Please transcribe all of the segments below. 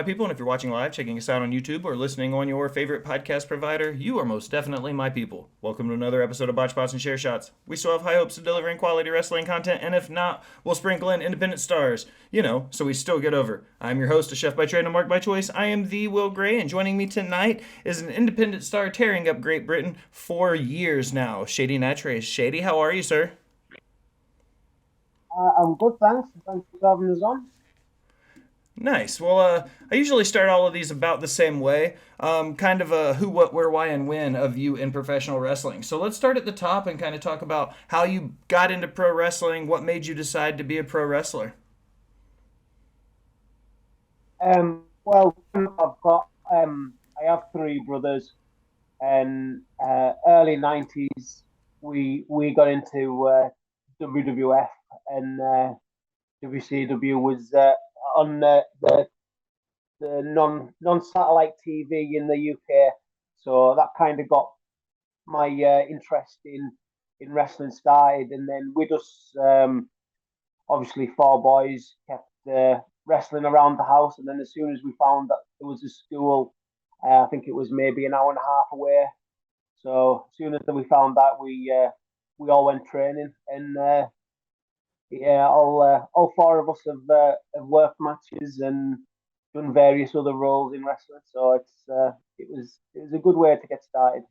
people, and if you're watching live, checking us out on YouTube, or listening on your favorite podcast provider, you are most definitely my people. Welcome to another episode of Botched and Share Shots. We still have high hopes of delivering quality wrestling content, and if not, we'll sprinkle in independent stars, so we still get over. I'm your host, a chef by trade and a mark by choice. I am the Will Gray, and joining me tonight is an independent star tearing up Great Britain for years now, Shady Nattrass. Shady, how are you, sir? I'm good, thanks. Thanks for having us on. Nice. Well, I usually start all of these about the same way, kind of a who, what, where, why, and when of you in professional wrestling. So let's start at the top and kind of talk about how you got into pro wrestling, what made you decide to be a pro wrestler. Well, I have three brothers, and early '90s we got into WWF, and WCW was on the non satellite TV in the UK, so that kind of got my interest in wrestling started, and then we just obviously four boys kept wrestling around the house, and then as soon as we found that there was a school, I think it was maybe an hour and a half away. So as soon as we found that, we all went training, and yeah, all four of us have worked matches and done various other roles in wrestling. So it was a good way to get started.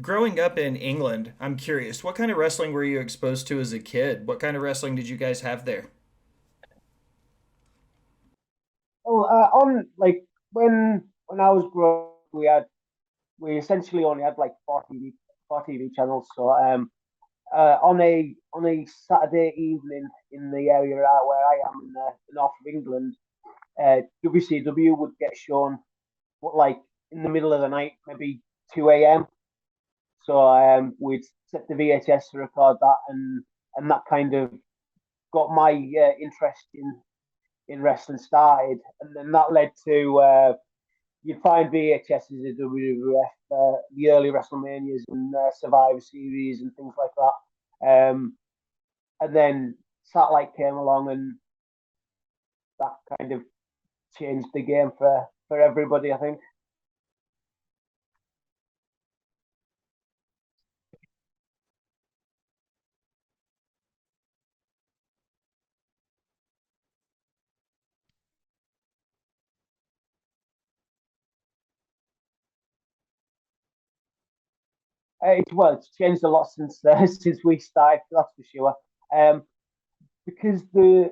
Growing up in England, I'm curious, what kind of wrestling were you exposed to as a kid? What kind of wrestling did you guys have there? Oh, on like when I was growing, up, we essentially only had like four TV channels. So on a Saturday evening in the area where I am in the north of England, WCW would get shown, what, like in the middle of the night, maybe 2 a.m. So we'd set the VHS to record that, and that kind of got my interest in wrestling started, and then that led to you'd find VHSs at WWF, the early WrestleManias and Survivor Series and things like that. And then satellite came along, and that kind of changed the game for everybody, I think. It's changed a lot since since we started, that's for sure. Um, because the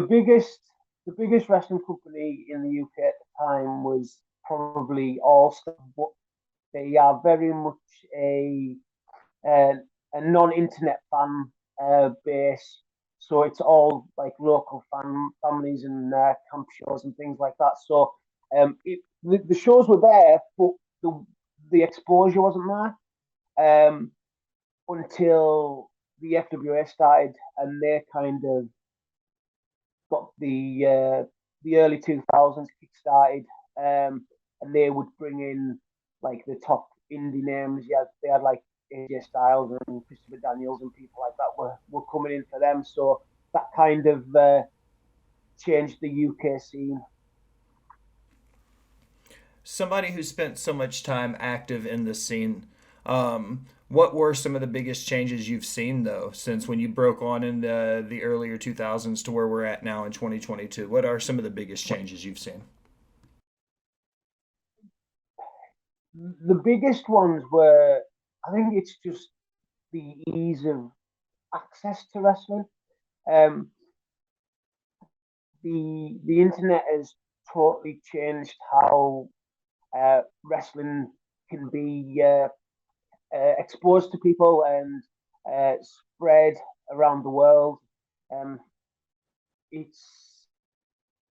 biggest wrestling company in the UK at the time was probably All Star, but they are very much a, a non-internet fan base. So it's all like local families and camp shows and things like that. So the shows were there, but the exposure wasn't there until the FWA started, and they kind of got the early 2000s kick-started, and they would bring in like the top indie names. Yeah, they had like AJ Styles and Christopher Daniels and people like that were coming in for them. So that kind of changed the UK scene. Somebody who spent so much time active in the scene, what were some of the biggest changes you've seen though since when you broke on in the earlier 2000s to where we're at now in 2022? What are some of the biggest changes you've seen? The biggest ones were, I think it's just the ease of access to wrestling. Um, the internet has totally changed how wrestling can be exposed to people and spread around the world. Um, it's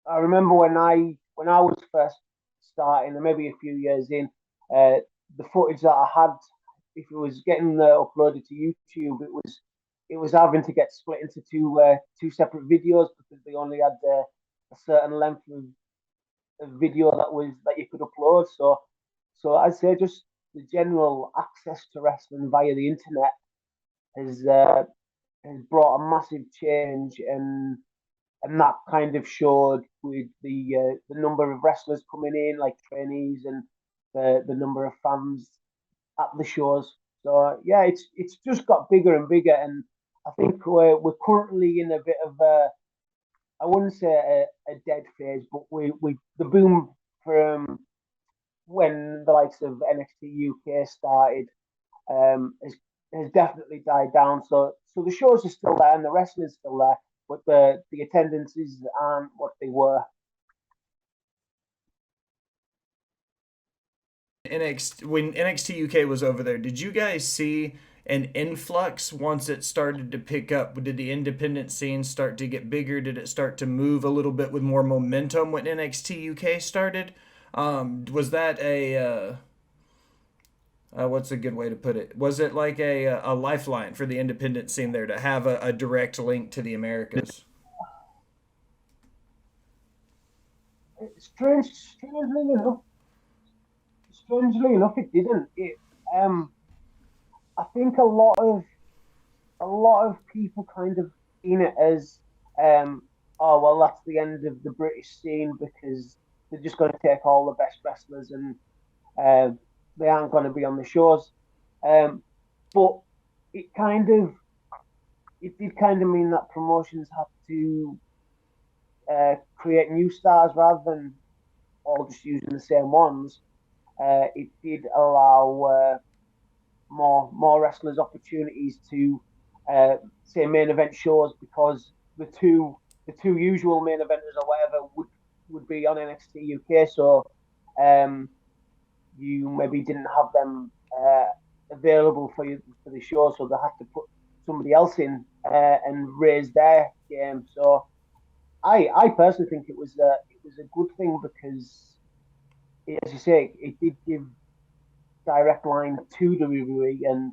I remember when I was first starting, and maybe a few years in, uh, the footage that I had, if it was getting uploaded to YouTube, it was having to get split into two separate videos because they only had a certain length of video that you could upload. So I'd say just the general access to wrestling via the internet has has brought a massive change, and and that kind of showed with the number of wrestlers coming in, like trainees, and the number of fans at the shows. So yeah, it's just got bigger and bigger, and I think we're currently in a bit of a, I wouldn't say a dead phase, but we the boom from when the likes of NXT UK started has definitely died down. So the shows are still there and the wrestling's still there, but the attendances aren't what they were. When NXT UK was over there, did you guys see an influx once it started to pick up? Did the independent scene start to get bigger? Did it start to move a little bit with more momentum when NXT UK started? Was that what's a good way to put it? Was it like a lifeline for the independent scene there to have a direct link to the Americas? Strangely enough, it didn't. I think a lot of people kind of seen it as, oh well, that's the end of the British scene because they're just going to take all the best wrestlers and um, they aren't going to be on the shows. Um, but it kind of it did kind of mean that promotions had to create new stars rather than all just using the same ones. It did allow more wrestlers opportunities to say main event shows because the two usual main eventers or whatever would be on NXT UK. So um, you maybe didn't have them available for you for the show, so they had to put somebody else in and raise their game. So I personally think it was a good thing because, as you say, it did give direct line to WWE, and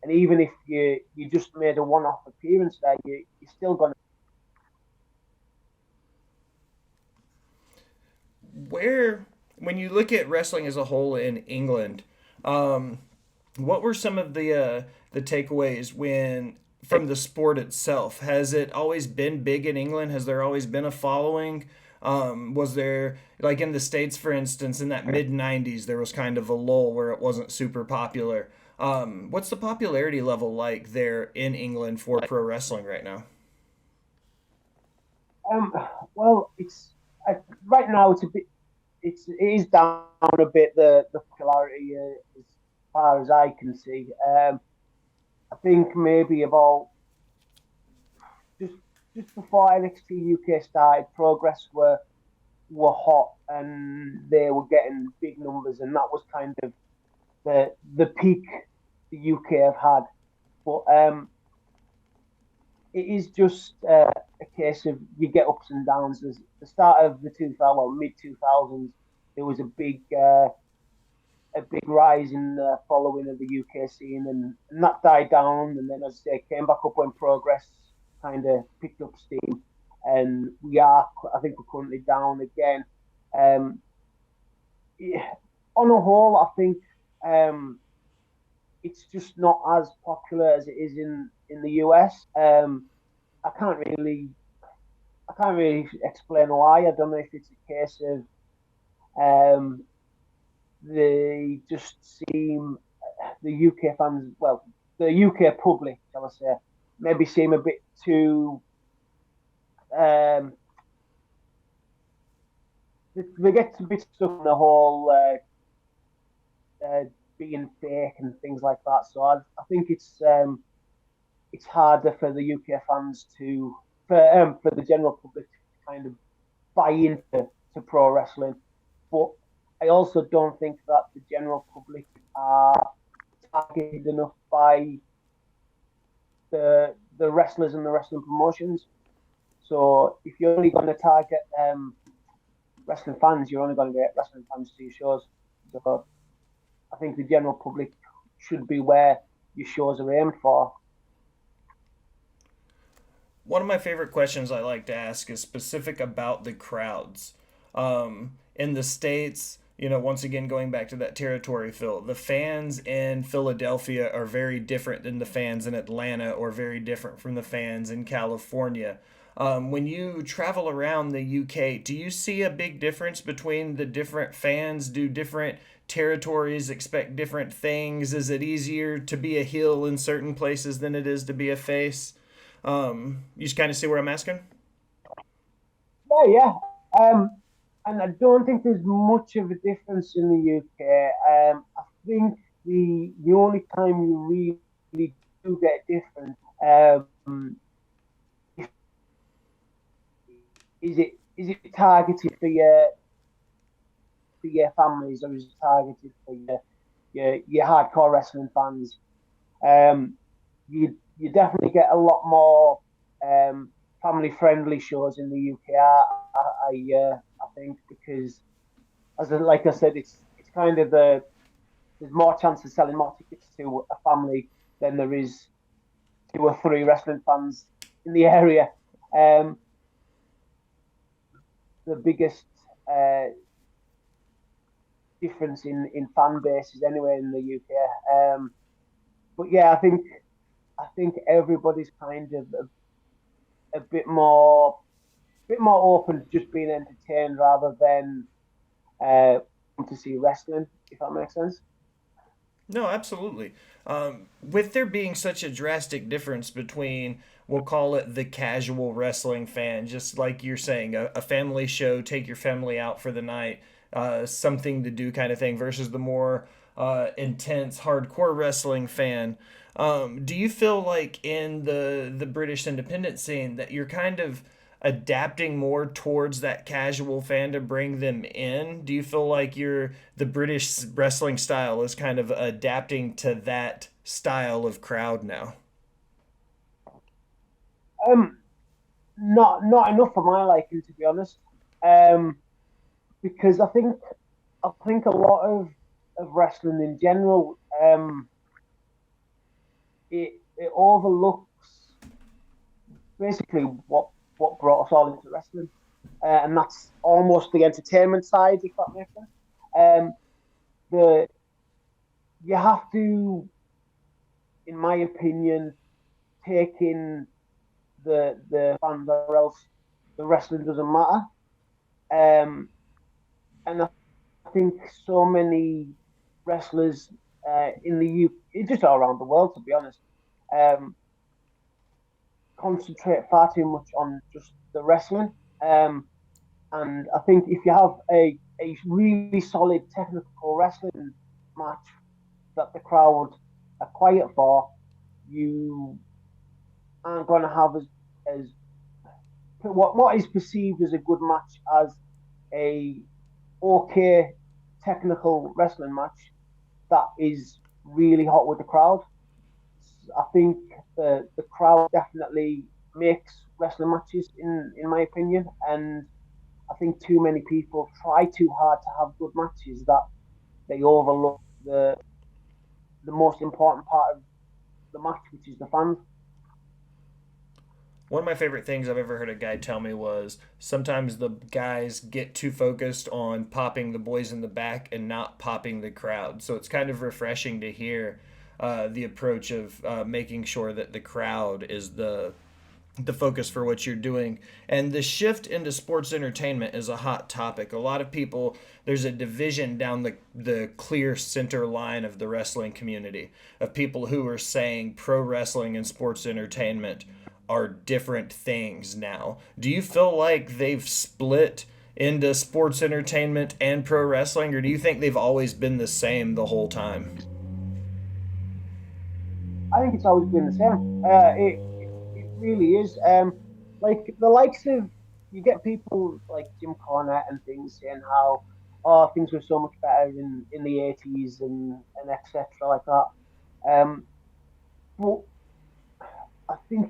even if you just made a one-off appearance there, you're still gonna. Where, when you look at wrestling as a whole in England, um, what were some of the takeaways when from the sport itself? Has it always been big in England? Has there always been a following? Was there, like in the States, for instance, in that mid '90s, there was kind of a lull where it wasn't super popular. What's the popularity level like there in England for pro wrestling right now? Um, well, uh, right now it is down a bit the popularity as far as I can see. I think maybe about just just before NXT UK started, Progress were hot and they were getting big numbers, and that was kind of the peak the UK have had. But it is just a case of you get ups and downs. There's the start of the 2000, well, mid 2000s, there was a big rise in the following of the UK scene, and that died down. And then, as I say, came back up when Progress kind of picked up steam, and I think, we're currently down again. Um, yeah, on a whole, I think it's just not as popular as it is in the US. I can't really I can't really explain why. I don't know if it's a case of um, they just seem the UK fans, well, the UK public, shall I say, maybe seem a bit too. Um, they get a bit stuck in the whole uh, being fake and things like that. So I think it's harder for the UK fans for the general public to kind of buy into to pro wrestling. But I also don't think that the general public are targeted enough by the wrestlers and the wrestling promotions. So if you're only going to target wrestling fans, you're only going to get wrestling fans to your shows. So I think the general public should be where your shows are aimed for. One of my favorite questions I like to ask is specific about the crowds. In the States, once again, going back to that territory feel, the fans in Philadelphia are very different than the fans in Atlanta or very different from the fans in California. When you travel around the UK, do you see a big difference between the different fans? Do different territories expect different things? Is it easier to be a heel in certain places than it is to be a face? You just kind of see where I'm asking? Yeah. And I don't think there's much of a difference in the UK. I think the only time you really do get different, is it targeted for your families, or is it targeted for your hardcore wrestling fans? You definitely get a lot more family friendly shows in the UK. I think because like I said, it's kind of there's more chance of selling more tickets to a family than there is two or three wrestling fans in the area. Um, the biggest uh, difference in fan bases anyway in the UK. But yeah, I think everybody's kind of a bit more open to just being entertained rather than uh, to see wrestling, if that makes sense. No, absolutely. With there being such a drastic difference between, we'll call it the casual wrestling fan, just like you're saying, a family show, take your family out for the night, something to do kind of thing, versus the more intense, hardcore wrestling fan. Do you feel like in the British independent scene that you're kind of adapting more towards that casual fan to bring them in? Do you feel like the British wrestling style is kind of adapting to that style of crowd now? Um, not enough for my liking, to be honest. Um, because I think a lot of wrestling in general, it overlooks basically what brought us all into wrestling, and that's almost the entertainment side, if that makes sense. Um, the You have to, in my opinion, take in the fans, or else the wrestling doesn't matter. Um, and I think so many wrestlers in the UK, just all around the world, to be honest, um, concentrate far too much on just the wrestling. Um, and I think if you have a really solid technical wrestling match that the crowd are quiet for, you aren't going to have as what is perceived as a good match as a okay technical wrestling match that is really hot with the crowd. I think the crowd definitely makes wrestling matches, in my opinion, and I think too many people try too hard to have good matches that they overlook the most important part of the match, which is the fans. One of my favorite things I've ever heard a guy tell me was sometimes the guys get too focused on popping the boys in the back and not popping the crowd. So it's kind of refreshing to hear the approach of making sure that the crowd is the focus for what you're doing. And the shift into sports entertainment is a hot topic. A lot of people, there's a division down the clear center line of the wrestling community of people who are saying pro wrestling and sports entertainment are different things now. Do you feel like they've split into sports entertainment and pro wrestling, or do you think they've always been the same the whole time? I think it's always been the same. It really is. Like the likes of, you get people like Jim Cornette and things saying how, oh, things were so much better in the 80s and etc. like that. Um, but I think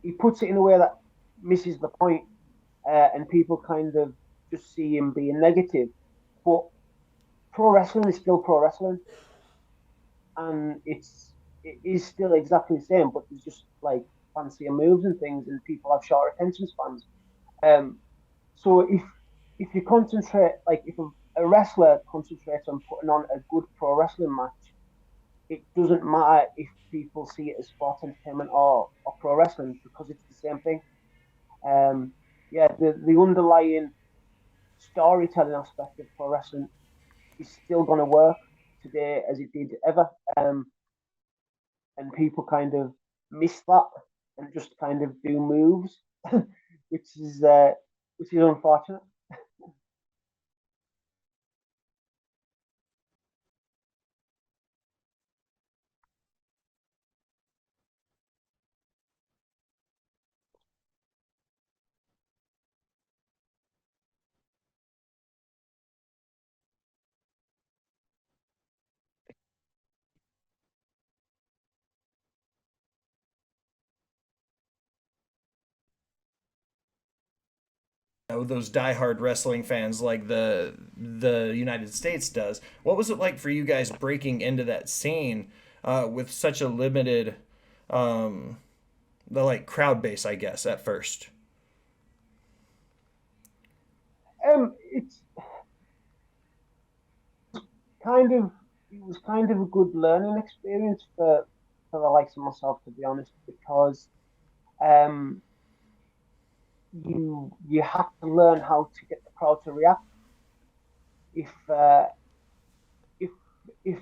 he puts it in a way that misses the point, and people kind of just see him being negative. But pro wrestling is still pro wrestling, and it is still exactly the same, but there's just like fancier moves and things, and people have shorter attention spans. Um, so if you concentrate, like if a wrestler concentrates on putting on a good pro wrestling match, it doesn't matter if people see it as sports entertainment or pro wrestling because it's the same thing. Um, yeah, the underlying storytelling aspect of pro wrestling is still going to work today as it did ever. And people kind of miss that and just kind of do moves, which is uh, which is unfortunate. Know, those diehard wrestling fans like the United States does. What was it like for you guys breaking into that scene with such a limited, um, the like crowd base, I guess, at first? It's kind of it was kind of a good learning experience for the likes of myself, to be honest, because um, you have to learn how to get the crowd to react. If uh, if if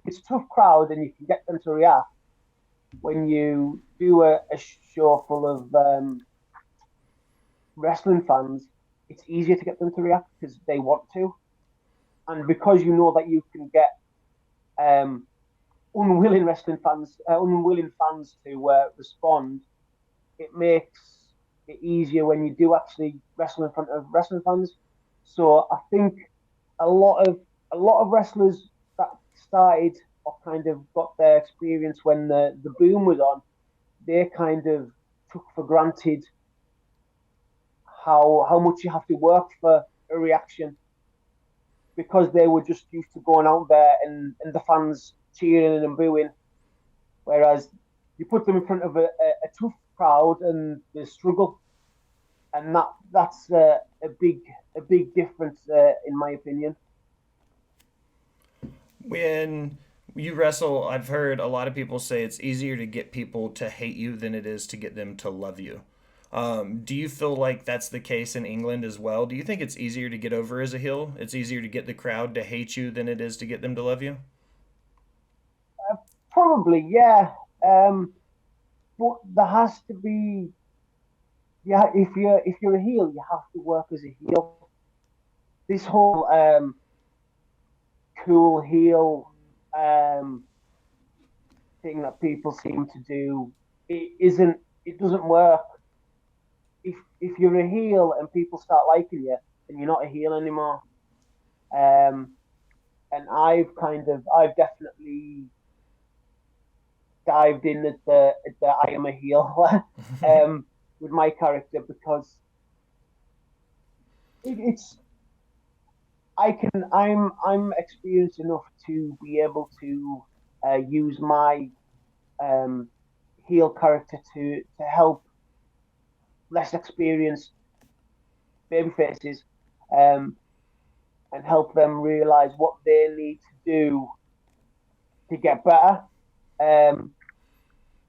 it's a tough crowd and you can get them to react when you do a show full of wrestling fans, it's easier to get them to react because they want to, and because you know that you can get um, unwilling fans to respond, it makes it easier when you do actually wrestle in front of wrestling fans. So I think a lot of a lot of wrestlers that started or kind of got their experience when the boom was on, they kind of took for granted how much you have to work for a reaction because they were just used to going out there and the fans cheering and booing. Whereas you put them in front of a tough crowd and they struggle, and that's a big difference in my opinion. When you wrestle, I've heard a lot of people say it's easier to get people to hate you than it is to get them to love you. Do you feel like that's the case in England as well? Do you think it's easier to get over as a heel? It's easier to get the crowd to hate you than it is to get them to love you? Probably, yeah. Um, but there has to be, yeah. If you're a heel, you have to work as a heel. This whole cool heel um, thing that people seem to do, it isn't. It doesn't work. If you're a heel and people start liking you, then you're not a heel anymore. Um, and I've definitely dived in at the I am a heel with my character because it's I'm experienced enough to be able to use my um, heel character to help less experienced baby faces um, and help them realize what they need to do to get better. Um,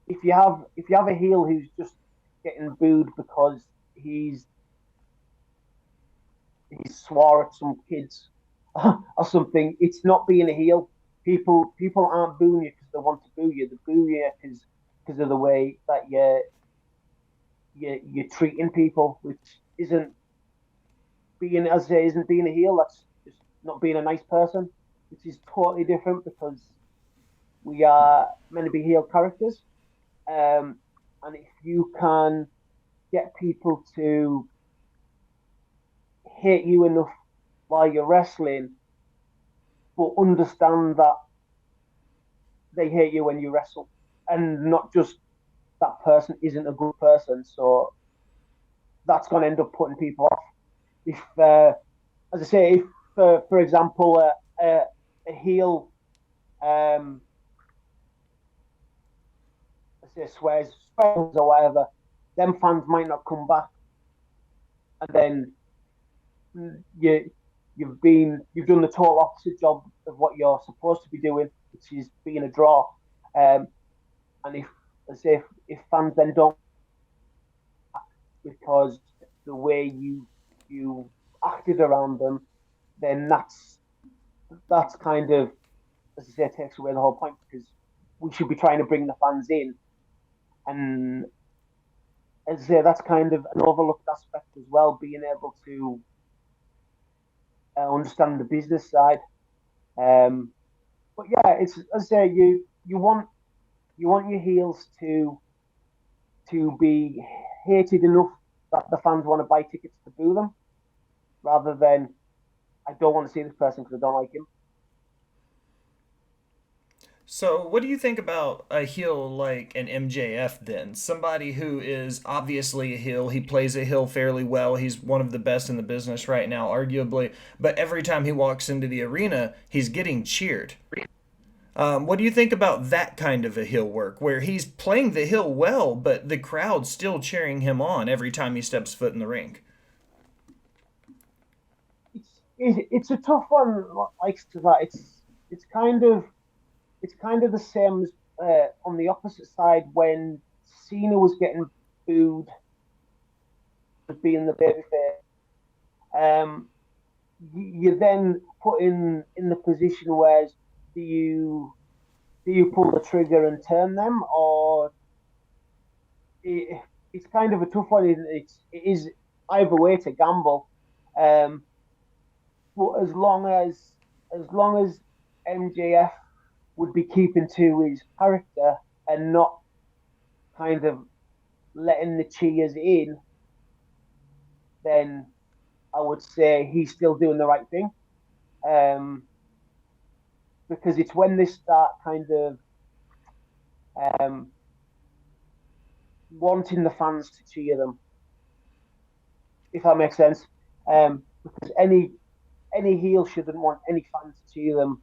if you have a heel who's just getting booed because he's he swore at some kids or something, it's not being a heel. People aren't booing you because they want to boo you. They boo you because of the way that you're treating people, which isn't being as I say, isn't being a heel. That's just not being a nice person, which is totally different because we are meant to be heel characters. Um, and if you can get people to hate you enough while you're wrestling, but understand that they hate you when you wrestle, and not just that person isn't a good person. So that's going to end up putting people off. If, as I say, if for example, a heel, um, let's say swears or whatever, them fans might not come back, and then you you've done the total opposite job of what you're supposed to be doing, which is being a draw. And if fans then don't, because the way you acted around them, then that's kind of, as I say, takes away the whole point, because we should be trying to bring the fans in, and as I say, that's kind of an overlooked aspect as well, being able to understand the business side. Um, but yeah, it's, as I say, you want your heels to be hated enough that the fans want to buy tickets to boo them, rather than, I don't want to see this person because I don't like him. So, what do you think about a heel like an MJF then? Somebody who is obviously a heel. He plays a heel fairly well. He's one of the best in the business right now, arguably. But every time he walks into the arena, he's getting cheered. What do you think about that kind of a heel work, where he's playing the heel well, but the crowd's still cheering him on every time he steps foot in the ring? It's a tough one. Like that, it's kind of the same as on the opposite side when Cena was getting booed as being the babyface. Um, you then put in the position where do you do you pull the trigger and turn them, or it's kind of a tough one. It is either way to gamble. Um, but as long as MJF would be keeping to his character and not kind of letting the cheers in, then I would say he's still doing the right thing. Um, because it's when they start kind of um, wanting the fans to cheer them, if that makes sense. Because any heel shouldn't want any fans to cheer them,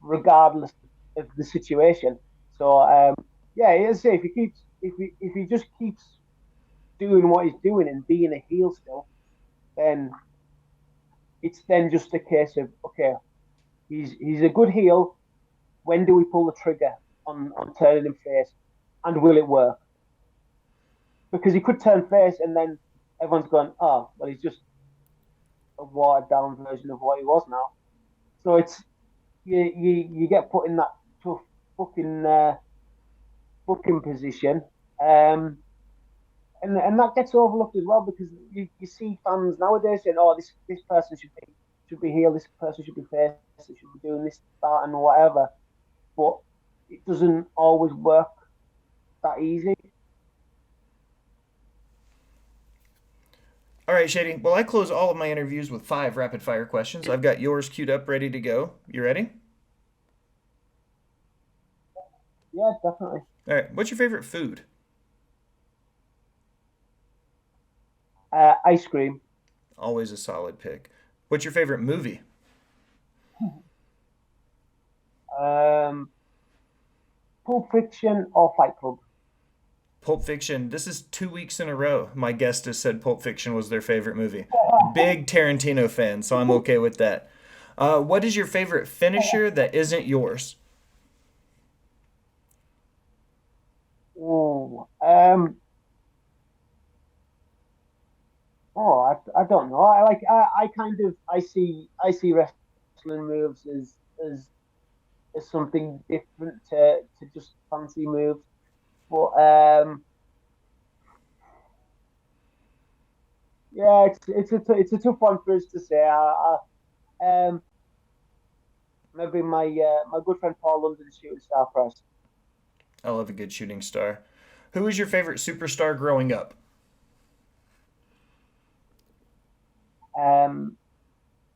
regardless of the situation. So yeah, as I say, if he just keeps doing what he's doing and being a heel still, then it's then just a case of, okay, he's a good heel. When do we pull the trigger on turning him face, and will it work? Because he could turn face and then everyone's going, oh, well, he's just a watered down version of what he was now. So it's you get put in that tough booking booking position, um, and that gets overlooked as well, because you see fans nowadays saying, oh, this person should be here, this person should be face, they should be doing this, that, and whatever. But it doesn't always work that easy. All right, Shady. Well, I close all of my interviews with 5 rapid fire questions. I've got yours queued up, ready to go. You ready? Yeah, definitely. All right. What's your favorite food? Ice cream. Always a solid pick. What's your favorite movie? Um, Pulp Fiction or Fight Club? Pulp Fiction. This is 2 weeks in a row. My guest has said Pulp Fiction was their favorite movie. Big Tarantino fan, so I'm okay with that. What is your favorite finisher that isn't yours? Oh, I don't know. I kind of I see wrestling moves as something different to just fancy moves. But yeah, it's a tough one for us to say. Maybe my good friend Paul London's shooting star press. I love a good shooting star. Who is your favorite superstar growing up? Um,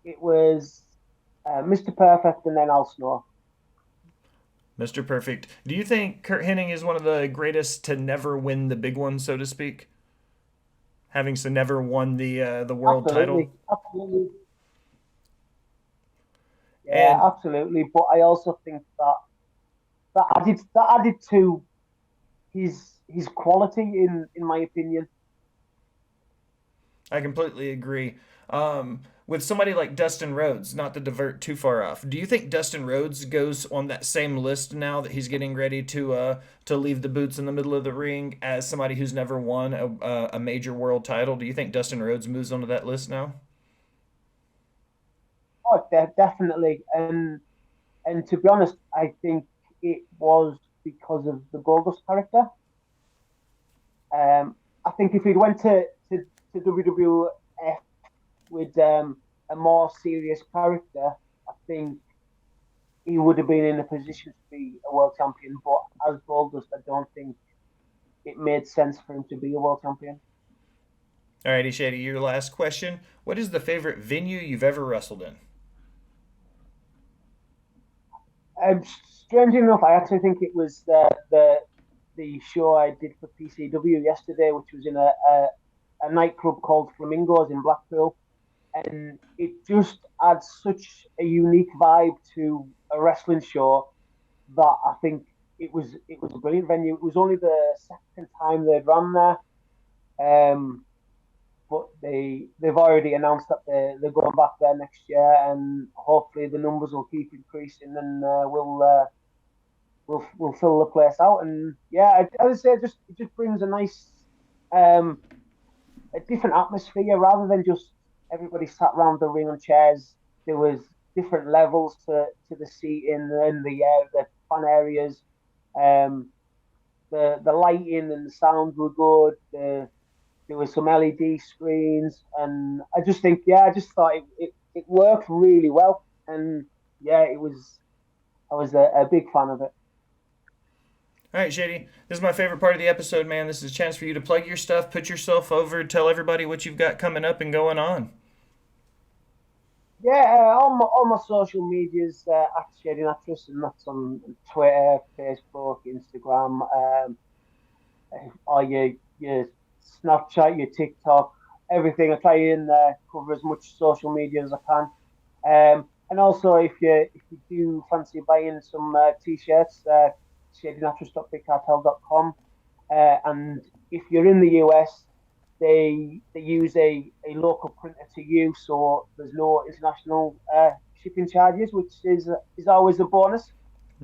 it was Mr. Perfect and then Al Snow. Mr. Perfect. Do you think Kurt Hennig is one of the greatest to never win the big one, so to speak? Having to never won the world title? Absolutely, absolutely, yeah, And absolutely. But I also think that added to his quality in my opinion. I completely agree. Um, with somebody like Dustin Rhodes, not to divert too far off, do you think Dustin Rhodes goes on that same list now that he's getting ready to leave the boots in the middle of the ring as somebody who's never won a major world title? Do you think Dustin Rhodes moves onto that list now? Oh, definitely. And to be honest, I think it was because of the Goldust character. I think if he'd went to WWF with a more serious character, I think he would have been in a position to be a world champion. But as Goldust, I don't think it made sense for him to be a world champion. Alrighty, Shady, your last question. What is the favorite venue you've ever wrestled in? Strange enough, I actually think it was the show I did for PCW yesterday, which was in a nightclub called Flamingos in Blackpool, and it just adds such a unique vibe to a wrestling show that I think it was a brilliant venue. It was only the second time they'd run there, but they've already announced that they're going back there next year, and hopefully the numbers will keep increasing, and we'll fill the place out. And yeah, as I say, it just brings a nice um, a different atmosphere rather than just everybody sat around the ring on chairs. There was different levels to the seating and the fun areas. Um, the lighting and the sound were good. There was some LED screens, and I just think, yeah, I just thought it worked really well, and yeah, it was. I was a big fan of it. All right, Shady. This is my favorite part of the episode, man. This is a chance for you to plug your stuff, put yourself over, tell everybody what you've got coming up and going on. Yeah, all my social medias at Shady Nattrass, and that's on Twitter, Facebook, Instagram, all your Snapchat, your TikTok, everything. I try and cover as much social media as I can. And also, if you do fancy buying some t-shirts, shadynattrass.bigcartel.com. And if you're in the US, they use a local printer to you, so there's no international shipping charges, which is always a bonus.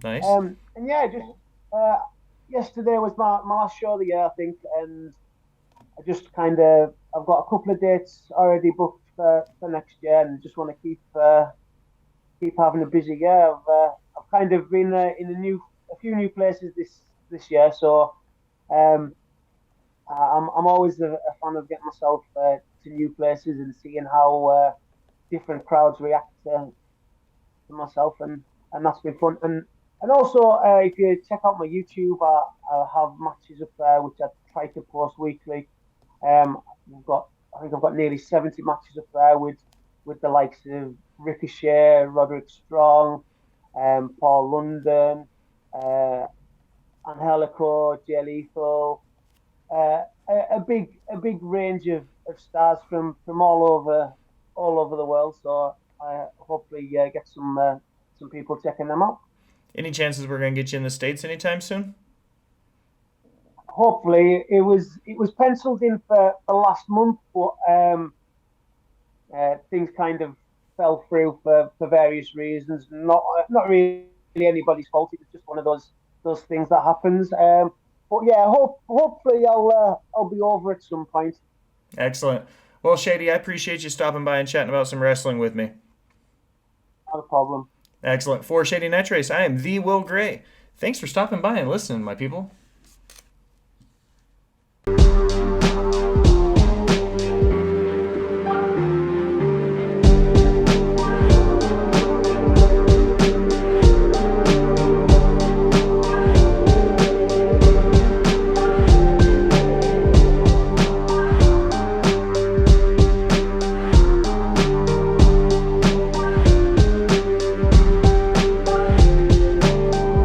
Nice. And yeah, just uh, yesterday was my last show of the year, I think, and I just I've got a couple of dates already booked for next year, and just want to keep having a busy year. I've kind of been in a few new places this year, so um, I'm always a fan of getting myself to new places and seeing how different crowds react to myself, and that's been fun. And also, if you check out my YouTube, I have matches up there which I try to post weekly. I think I've got nearly 70 matches up there with the likes of Ricochet, Roderick Strong, Paul London, uh, Angelico, Jay Lethal, a big range of stars from all over the world. So I hopefully get some people checking them out. Any chances we're going to get you in the States anytime soon? Hopefully, it was penciled in for last month, but things kind of fell through for various reasons. Not really anybody's fault. It was just one of those things that happens. But yeah, hopefully I'll be over at some point. Excellent. Well, Shady, I appreciate you stopping by and chatting about some wrestling with me. Not a problem. Excellent. For Shady Nattrass, I am the Will Gray. Thanks for stopping by and listening, my people.